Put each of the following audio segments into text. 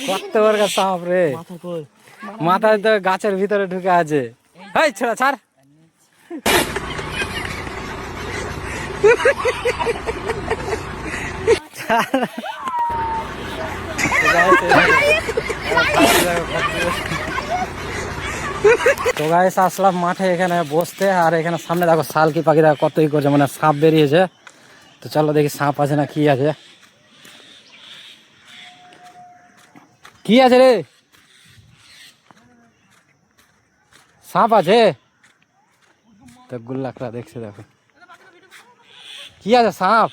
কত বড় সাপ রে, মাথায় তো গাছের ভিতরে ঢুকে আছে। এই ছোড়া ছাড়। তো গাইস আসলাম মাঠে এখানে বসতে, আর এখানে সামনে দেখো শালকি পাখি দেখো কতই করছে, মানে সাপ বেরিয়েছে। তো চলো দেখি সাপ আছে না কি আছে। কি আছে রে, সাপ আছে? তো গুল্লাকড়া দেখছে দেখো কি আছে, সাপ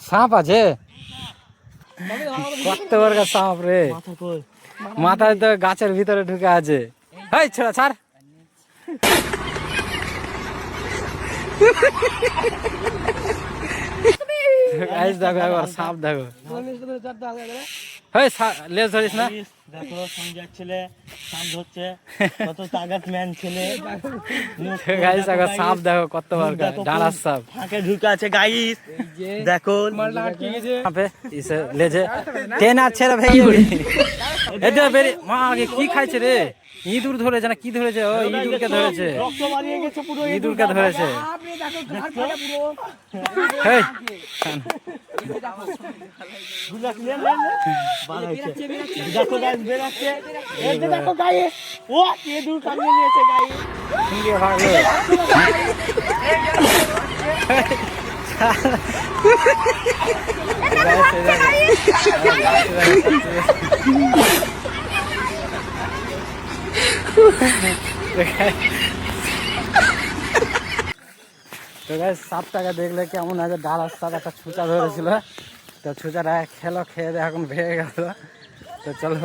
সাপ আছে। কত বড় সাপ রে, মাথায় তো গাছের ভিতরে ঢুকে আছে। এই ছোড়া ছাড়। দেখো একবার সাপ দেখো। লেজ ধরিস না। দেখো সঞ্জয় ছেলে সাপ ধরছে, কত তাগাত ম্যান ছেলে। গাইস দেখো সাপ দেখো কত বড় ডানার সাপ ফাঁকে ঢুকে আছে গাইস। দেখো সাপে ইসে লেজে টেন আর ছেড়ে ভেঙে উড়ি। এটা বেরি মা আগে কি খাইছে রে, ইঁদুর ধরেছে না কি ধরেছে? ও ইঁদুরকে ধরেছে, ইঁদুরকে ধরেছে। হেই দেখো গাইস বেরাচ্ছে, এই যে দেখো গাইস, ও ইঁদুর কামড়ে নিয়েছে গাইস। সঙ্গে ভাগলো। তো গাইস সাপটাকে দেখলে কেমন আছে, ডালার সাপ একটা ছুঁচা ধরেছিল, তো ছুঁচাটা খেলো, খেয়ে দিয়ে এখন ভেঙে গেল। তো চলো